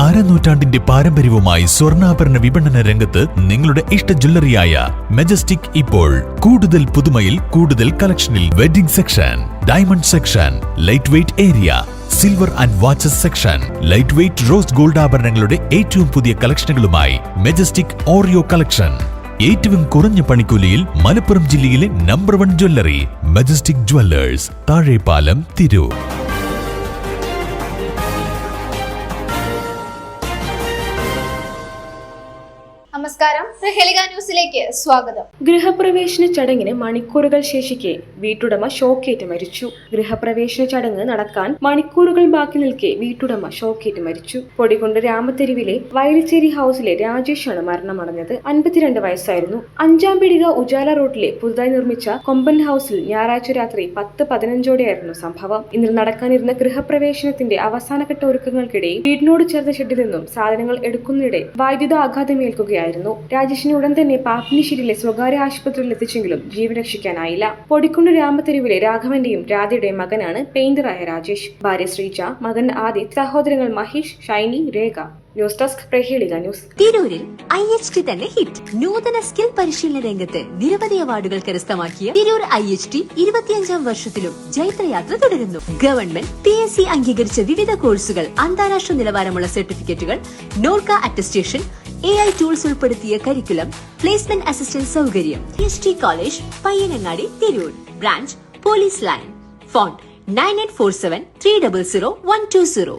അരനൂറ്റാണ്ടിന്റെ പാരമ്പര്യവുമായി സ്വർണ്ണാഭരണ വിപണന രംഗത്ത് നിങ്ങളുടെ ഇഷ്ട ജ്വല്ലറിയായ മെജസ്റ്റിക് ഇപ്പോൾ കൂടുതൽ പുതുമയിൽ കൂടുതൽ കളക്ഷനിൽ wedding section, diamond section, light weight area, silver and watches section, light weight rose gold ആഭരണങ്ങളുടെ ഏറ്റവും പുതിയ കളക്ഷനുകളുമായി മെജസ്റ്റിക് ഓറിയോ കളക്ഷൻ. ഏറ്റവും കുറഞ്ഞ പണിക്കൂലിയിൽ മലപ്പുറം ജില്ലയിലെ number 1 jewellery majestic Jewellers, Thazhepalam, Tirur. നമസ്കാരം, പ്രഹേളിക ന്യൂസിലേക്ക് സ്വാഗതം. ഗൃഹപ്രവേശന ചടങ്ങിന് മണിക്കൂറുകൾ ശേഷിക്കെ വീട്ടുടമ ഷോക്കേറ്റ് മരിച്ചു. ഗൃഹപ്രവേശന ചടങ്ങ് നടക്കാൻ മണിക്കൂറുകൾ ബാക്കി നിൽക്കെ വീട്ടുടമ ഷോക്കേറ്റ് മരിച്ചു. പൊടികൊണ്ട് രാമത്തെരുവിലെ വയലിച്ചേരി ഹൌസിലെ രാജേഷാണ് മരണമടഞ്ഞത്. 52 വയസ്സായിരുന്നു. 5-ാം പീടിക ഉജാല റോഡിലെ പുതുതായി നിർമ്മിച്ച കൊമ്പൻ ഹൌസിൽ ഞായറാഴ്ച രാത്രി 10:15 സംഭവം. ഇന്നലെ നടക്കാനിരുന്ന ഗൃഹപ്രവേശനത്തിന്റെ അവസാനഘട്ട ഒരുക്കങ്ങൾക്കിടെ വീടിനോട് ചേർന്ന ഷെഡിൽ നിന്നും സാധനങ്ങൾ എടുക്കുന്നതിനിടെ വൈദ്യുതാഘാതമേൽക്കുകയായിരുന്നു. രാജേഷിനെ ഉടൻ തന്നെ പാപ്പിനിശ്ശേരിയിലെ സ്വകാര്യ ആശുപത്രിയിൽ എത്തിച്ചെങ്കിലും ജീവൻ രക്ഷിക്കാനായില്ല. പൊടിക്കുണ്ട് രാമത്തെരുവിലെ രാഘവന്റെയും രാധയുടെയും മകനാണ് പെയിന്ററായ രാജേഷ്. ഭാര്യ ശ്രീജ, മകൻ ആദിത്യ, സഹോദരങ്ങൾ മഹേഷ്, ഷൈനി, രേഖ. ന്യൂസ് ഡെസ്ക്, പ്രഹേളിക ന്യൂസ്. തിരൂരിൽ IHT തന്നെ ഹിറ്റ്. നൂതന സ്കിൽ പരിശീലന രംഗത്ത് നിരവധി അവാർഡുകൾ കരസ്ഥമാക്കിയ തിരൂർ IHT 25-ാം വർഷത്തിലും ജൈത്രയാത്ര തുടരുന്നു. ഗവൺമെന്റ് PSC അംഗീകരിച്ച വിവിധ കോഴ്സുകൾ, അന്താരാഷ്ട്ര നിലവാരമുള്ള സർട്ടിഫിക്കറ്റുകൾ, നോർക്ക അറ്റസ്റ്റേഷൻ, AI ടൂൾസ് ഉൾപ്പെടുത്തിയ കരിക്കുലം, പ്ലേസ്മെന്റ് അസിസ്റ്റന്റ് സൗകര്യം. IHT college, Payyanangadi, Tirur. Branch police line. Phone 9847 300 120.